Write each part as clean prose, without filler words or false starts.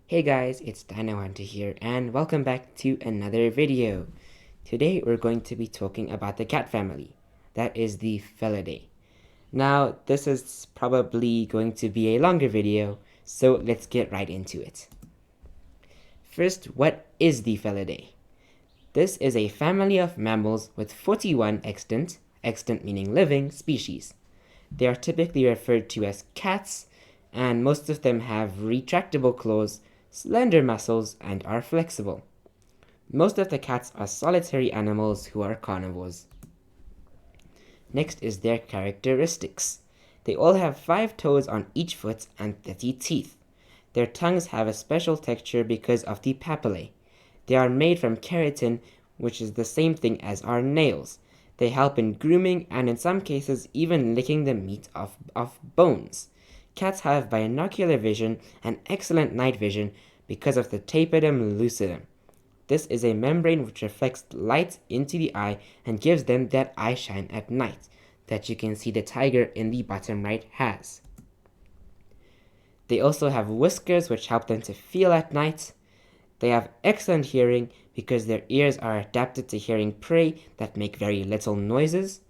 Hey guys, it's Dinohunter here, and welcome back to another video. Today we're going to be talking about the cat family, that is the Felidae. Now, this is probably going to be a longer video, so let's get right into it. First, what is the Felidae? This is a family of mammals with 41 extant meaning living, species. They are typically referred to as cats, and most of them have retractable claws, slender muscles, and are flexible. Most of the cats are solitary animals who are carnivores. Next is their characteristics. They all have 5 toes on each foot and 30 teeth. Their tongues have a special texture because of the papillae. They are made from keratin, which is the same thing as our nails. They help in grooming and in some cases even licking the meat off bones. Cats have binocular vision and excellent night vision because of the tapetum lucidum. This is a membrane which reflects light into the eye and gives them that eye shine at night that you can see the tiger in the bottom right has. They also have whiskers which help them to feel at night. They have excellent hearing because their ears are adapted to hearing prey that make very little noises.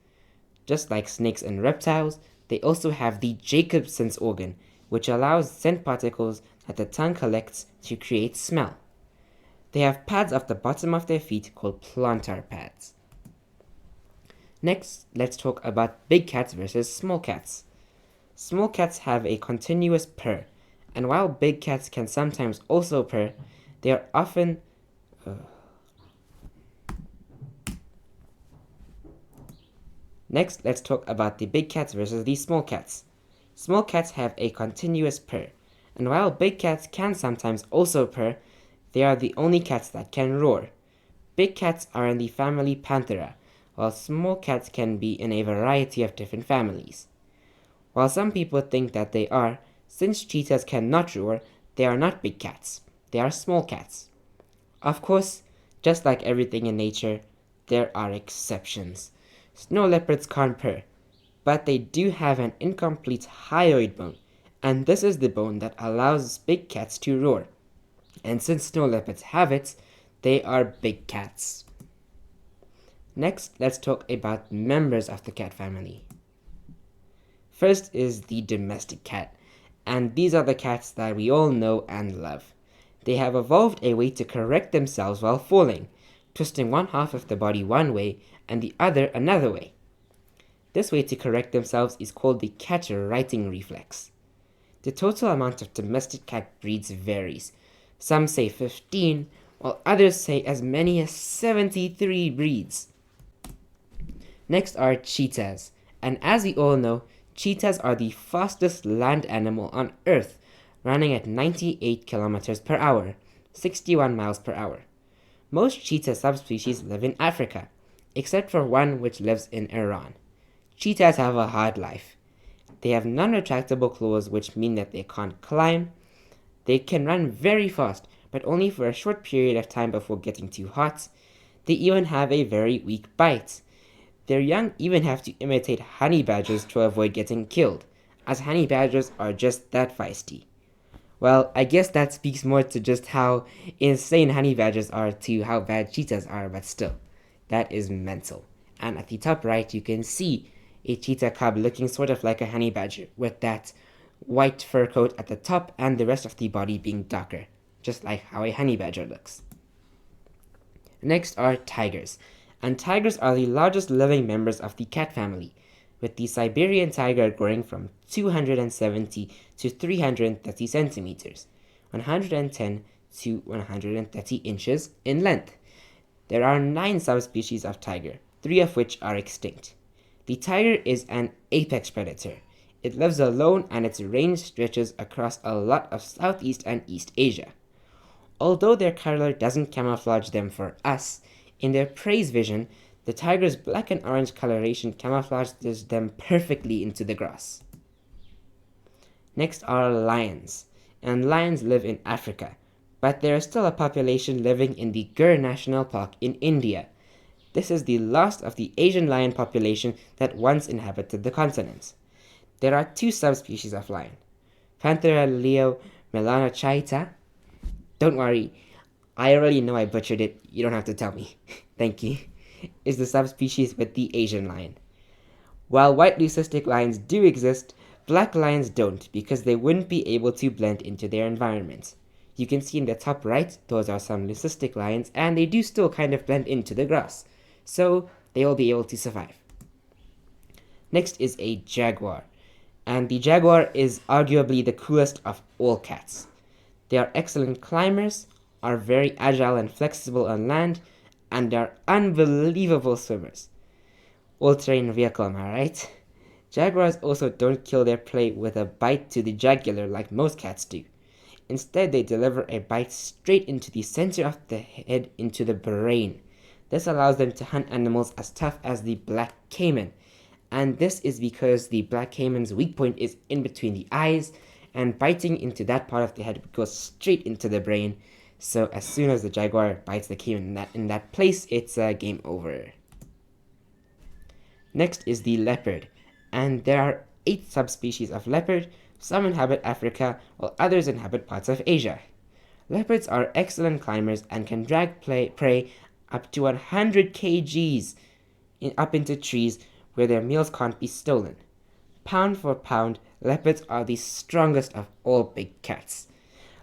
Just like snakes and reptiles, they also have the Jacobson's organ, which allows scent particles that the tongue collects to create smell. They have pads off the bottom of their feet called plantar pads. Next, let's talk about big cats versus small cats. Small cats have a continuous purr, and while big cats can sometimes also purr, they are often Next, let's talk about the big cats versus the small cats. Small cats have a continuous purr, and while big cats can sometimes also purr, they are the only cats that can roar. Big cats are in the family Panthera, while small cats can be in a variety of different families. While some people think that they are, since cheetahs cannot roar, they are not big cats. They are small cats. Of course, just like everything in nature, there are exceptions. Snow leopards can't purr, but they do have an incomplete hyoid bone, and this is the bone that allows big cats to roar. And since snow leopards have it, they are big cats. Next, let's talk about members of the cat family. First is the domestic cat, and these are the cats that we all know and love. They have evolved a way to correct themselves while falling, twisting one half of the body one way and the other another way. This way to correct themselves is called the catch-righting reflex. The total amount of domestic cat breeds varies. Some say 15, while others say as many as 73 breeds. Next are cheetahs, and as we all know, cheetahs are the fastest land animal on Earth, running at 98 kilometers per hour, 61 miles per hour. Most cheetah subspecies live in Africa, except for one which lives in Iran. Cheetahs have a hard life. They have non-retractable claws, which mean that they can't climb. They can run very fast, but only for a short period of time before getting too hot. They even have a very weak bite. Their young even have to imitate honey badgers to avoid getting killed, as honey badgers are just that feisty. Well, I guess that speaks more to just how insane honey badgers are to how bad cheetahs are, but still, that is mental. And at the top right, you can see a cheetah cub looking sort of like a honey badger, with that white fur coat at the top and the rest of the body being darker, just like how a honey badger looks. Next are tigers, and tigers are the largest living members of the cat family, with the Siberian tiger growing from 270 to 330 centimeters, 110 to 130 inches in length. There are 9 subspecies of tiger, 3 of which are extinct. The tiger is an apex predator. It lives alone and its range stretches across a lot of Southeast and East Asia. Although their color doesn't camouflage them for us, in their prey's vision, the tiger's black and orange coloration camouflages them perfectly into the grass. Next are lions, and lions live in Africa, but there is still a population living in the Gir National Park in India. This is the last of the Asian lion population that once inhabited the continent. There are 2 subspecies of lion, Panthera leo melanochaeta Don't worry, I already know I butchered it. You don't have to tell me. Thank you. Is the subspecies with the Asian lion. While white leucistic lions do exist, black lions don't because they wouldn't be able to blend into their environment. You can see in the top right, those are some leucistic lions, and they do still kind of blend into the grass. So they will be able to survive. Next is a jaguar, and the jaguar is arguably the coolest of all cats. They are excellent climbers, are very agile and flexible on land, and are unbelievable swimmers. All-terrain vehicle, am I right? Jaguars also don't kill their prey with a bite to the jugular like most cats do. Instead, they deliver a bite straight into the center of the head, into the brain. This allows them to hunt animals as tough as the black caiman. And this is because the black caiman's weak point is in between the eyes, and biting into that part of the head goes straight into the brain. So as soon as the jaguar bites the caiman in that place, it's game over. Next is the leopard, and there are 8 subspecies of leopard. Some inhabit Africa, while others inhabit parts of Asia. Leopards are excellent climbers and can drag prey up to 100 kgs up into trees where their meals can't be stolen. Pound for pound, leopards are the strongest of all big cats.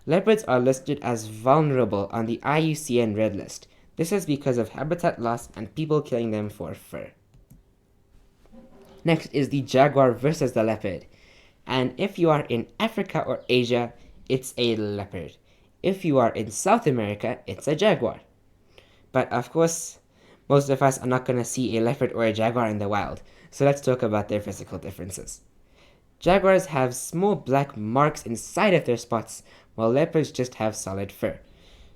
Leopards are listed as vulnerable on the IUCN Red List. This is because of habitat loss and people killing them for fur. Next is the jaguar versus the leopard. And if you are in Africa or Asia, it's a leopard. If you are in South America, it's a jaguar. But of course, most of us are not going to see a leopard or a jaguar in the wild, so let's talk about their physical differences. Jaguars have small black marks inside of their spots, while leopards just have solid fur.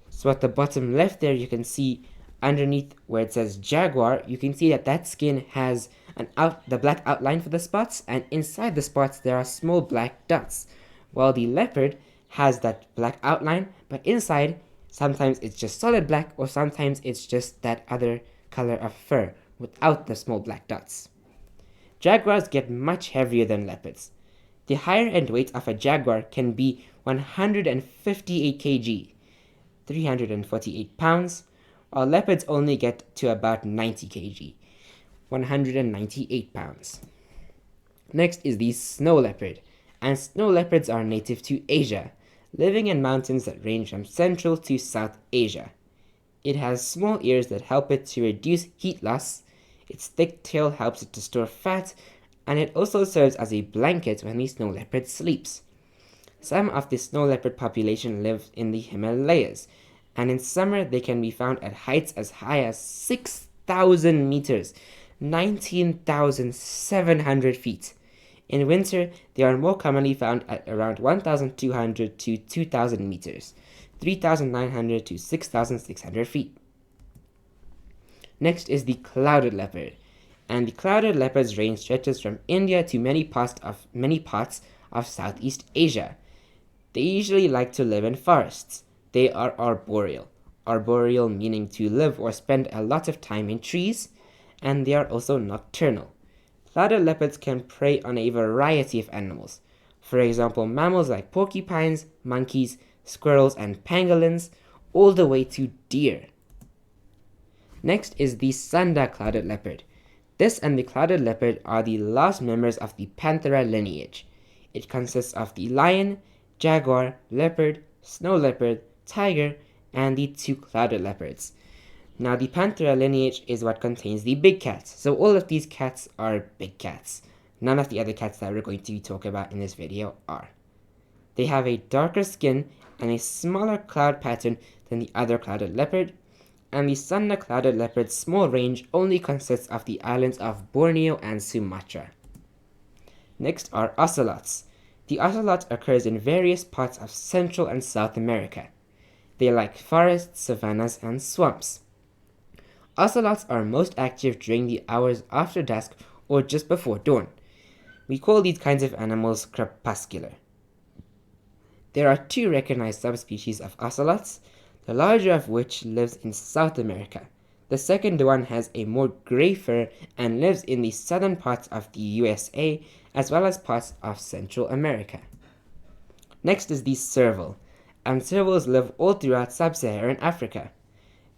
So at the bottom left there, you can see underneath where it says jaguar, you can see that skin has the black outline for the spots, and inside the spots there are small black dots, while the leopard has that black outline, but inside sometimes it's just solid black, or sometimes it's just that other color of fur without the small black dots. Jaguars get much heavier than leopards. The higher end weight of a jaguar can be 158 kg, 348 pounds, while leopards only get to about 90 kg, 198 pounds. Next is the snow leopard, and snow leopards are native to Asia, living in mountains that range from Central to South Asia. It has small ears that help it to reduce heat loss, its thick tail helps it to store fat, and it also serves as a blanket when the snow leopard sleeps. Some of the snow leopard population live in the Himalayas, and in summer they can be found at heights as high as 6,000 meters, 19,700 feet. In winter, they are more commonly found at around 1,200 to 2,000 meters, 3,900 to 6,600 feet. Next is the clouded leopard, and the clouded leopard's range stretches from India to many parts of Southeast Asia. They usually like to live in forests. They are arboreal. Arboreal meaning to live or spend a lot of time in trees, and they are also nocturnal. Clouded leopards can prey on a variety of animals. For example, mammals like porcupines, monkeys, squirrels, and pangolins, all the way to deer. Next is the Sunda clouded leopard. This and the clouded leopard are the last members of the Panthera lineage. It consists of the lion, jaguar, leopard, snow leopard, tiger, and the 2 clouded leopards. Now, the Panthera lineage is what contains the big cats, so all of these cats are big cats. None of the other cats that we're going to talk about in this video are. They have a darker skin and a smaller cloud pattern than the other clouded leopard, and the Sunda clouded leopard's small range only consists of the islands of Borneo and Sumatra. Next are ocelots. The ocelot occurs in various parts of Central and South America. They like forests, savannas, and swamps. Ocelots are most active during the hours after dusk or just before dawn. We call these kinds of animals crepuscular. There are 2 recognized subspecies of ocelots, the larger of which lives in South America. The second one has a more gray fur and lives in the southern parts of the USA as well as parts of Central America. Next is the serval, and servals live all throughout sub-Saharan Africa.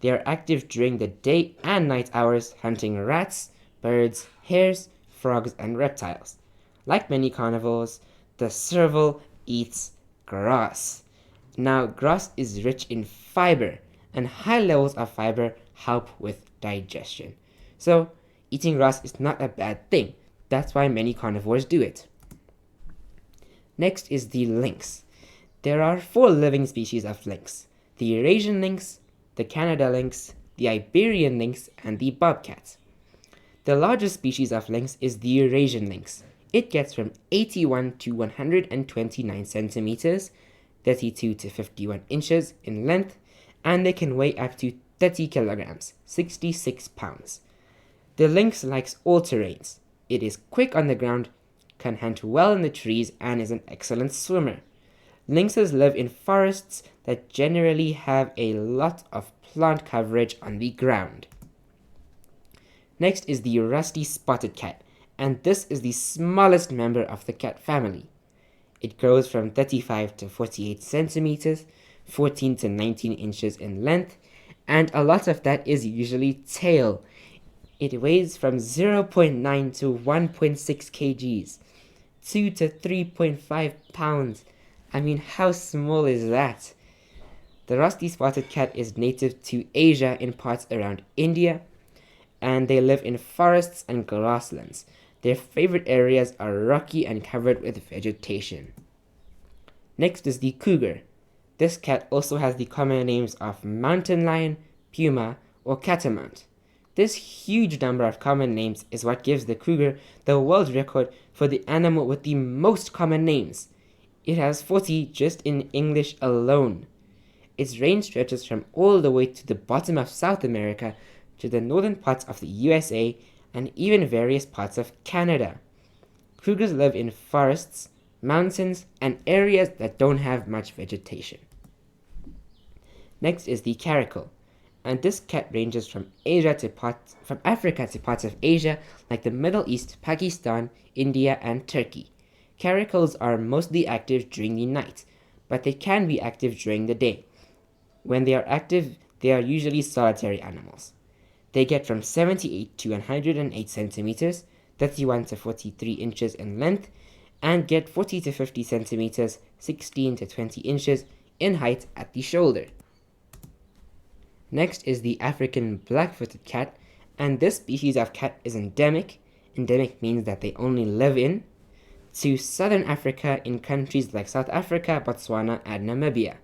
They are active during the day and night hours, hunting rats, birds, hares, frogs, and reptiles. Like many carnivores, the serval eats grass. Now, grass is rich in fiber, and high levels of fiber help with digestion. So, eating grass is not a bad thing. That's why many carnivores do it. Next is the lynx. There are 4 living species of lynx: the Eurasian lynx, the Canada lynx, the Iberian lynx, and the bobcat. The largest species of lynx is the Eurasian lynx. It gets from 81 to 129 centimeters, 32 to 51 inches in length, and they can weigh up to 30 kilograms, 66 pounds. The lynx likes all terrains. It is quick on the ground, can hunt well in the trees, and is an excellent swimmer. Lynxes live in forests that generally have a lot of plant coverage on the ground. Next is the rusty spotted cat, and this is the smallest member of the cat family. It grows from 35 to 48 centimeters, 14 to 19 inches in length, and a lot of that is usually tail. It weighs from 0.9 to 1.6 kgs, 2 to 3.5 pounds. I mean, how small is that? The rusty spotted cat is native to Asia in parts around India, and they live in forests and grasslands. Their favorite areas are rocky and covered with vegetation. Next is the cougar. This cat also has the common names of mountain lion, puma, or catamount. This huge number of common names is what gives the cougar the world record for the animal with the most common names. It has 40 just in English alone. Its range stretches from all the way to the bottom of South America to the northern parts of the USA and even various parts of Canada. Cougars live in forests, mountains, and areas that don't have much vegetation. Next is the caracal, and this cat ranges from Africa to parts of Asia like the Middle East, Pakistan, India, and Turkey. Caracals are mostly active during the night, but they can be active during the day. When they are active, they are usually solitary animals. They get from 78 to 108 centimeters, 31 to 43 inches in length, and get 40 to 50 centimeters, 16 to 20 inches in height at the shoulder. Next is the African black-footed cat, and this species of cat is endemic. Endemic means that they only live in to southern Africa in countries like South Africa, Botswana, and Namibia.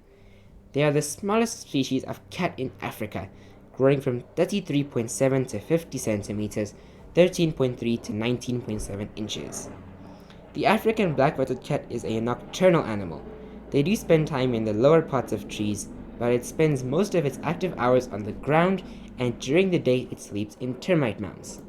They are the smallest species of cat in Africa, growing from 33.7 to 50 centimeters, 13.3 to 19.7 inches. The African black-footed cat is a nocturnal animal. They do spend time in the lower parts of trees, but it spends most of its active hours on the ground, and during the day it sleeps in termite mounds.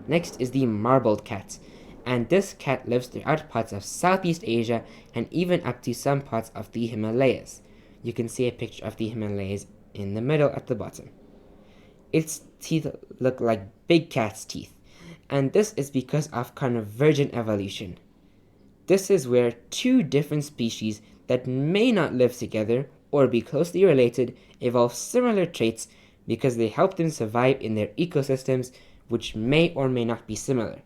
Next is the marbled cat, and this cat lives throughout parts of Southeast Asia and even up to some parts of the Himalayas. You can see a picture of the Himalayas in the middle at the bottom. Its teeth look like big cat's teeth, and this is because of convergent evolution. This is where 2 different species that may not live together or be closely related evolve similar traits because they help them survive in their ecosystems, which may or may not be similar.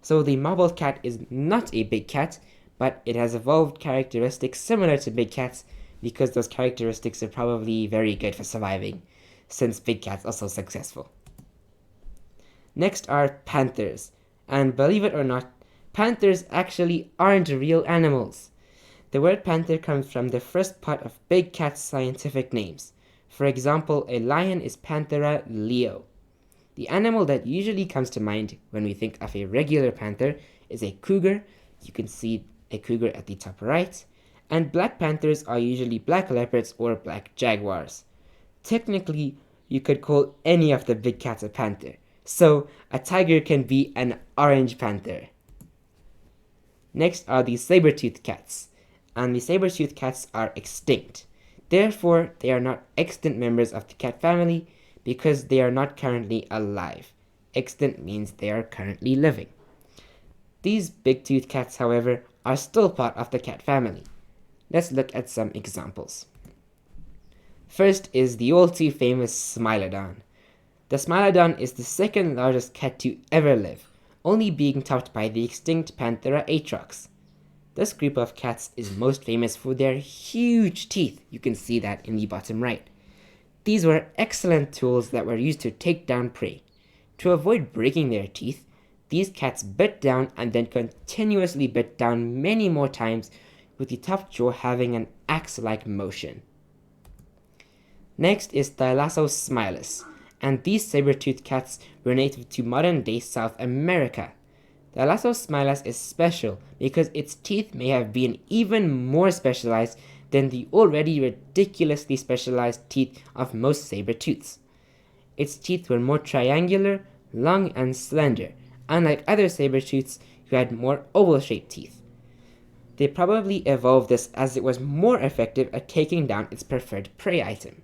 So the marbled cat is not a big cat, but it has evolved characteristics similar to big cats because those characteristics are probably very good for surviving, since big cats are so successful. Next are panthers, and believe it or not, panthers actually aren't real animals. The word panther comes from the first part of big cat's scientific names. For example, a lion is Panthera leo. The animal that usually comes to mind when we think of a regular panther is a cougar. You can see a cougar at the top right. And black panthers are usually black leopards or black jaguars. Technically, you could call any of the big cats a panther. So, a tiger can be an orange panther. Next are the saber-toothed cats. And the saber-toothed cats are extinct. Therefore, they are not extant members of the cat family because they are not currently alive. Extant means they are currently living. These big-toothed cats, however, are still part of the cat family. Let's look at some examples. First is the all too famous Smilodon. The Smilodon is the second largest cat to ever live, only being topped by the extinct Panthera atrox. This group of cats is most famous for their huge teeth. You can see that in the bottom right. These were excellent tools that were used to take down prey. To avoid breaking their teeth, these cats bit down and then continuously bit down many more times, with the top jaw having an axe-like motion. Next is Thylacophilus, and these saber-toothed cats were native to modern-day South America. Thylacophilus is special because its teeth may have been even more specialized than the already ridiculously specialized teeth of most saber-tooths. Its teeth were more triangular, long, and slender, unlike other saber-tooths who had more oval-shaped teeth. They probably evolved this as it was more effective at taking down its preferred prey item.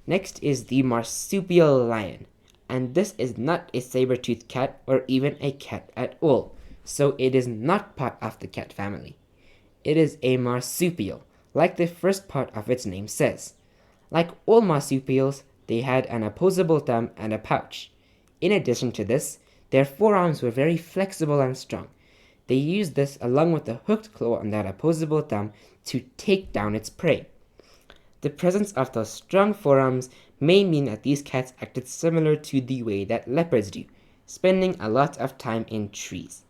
Next is the marsupial lion, and this is not a saber-toothed cat or even a cat at all, so it is not part of the cat family. It is a marsupial, like the first part of its name says. Like all marsupials, they had an opposable thumb and a pouch. In addition to this, their forearms were very flexible and strong. They used this along with the hooked claw on that opposable thumb to take down its prey. The presence of those strong forearms may mean that these cats acted similar to the way that leopards do, spending a lot of time in trees.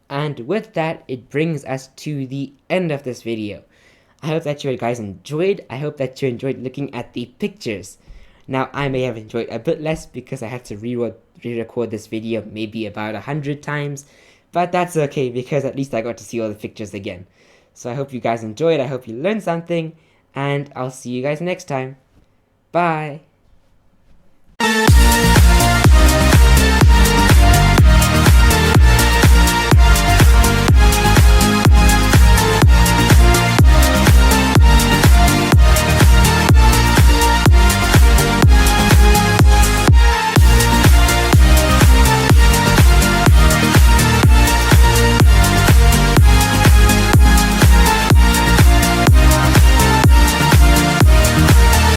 And with that, it brings us to the end of this video. I hope that you guys enjoyed. I hope that you enjoyed looking at the pictures. Now, I may have enjoyed a bit less because I had to re-record this video maybe about 100 times, but that's okay because at least I got to see all the pictures again. So I hope you guys enjoyed, I hope you learned something, and I'll see you guys next time. Bye!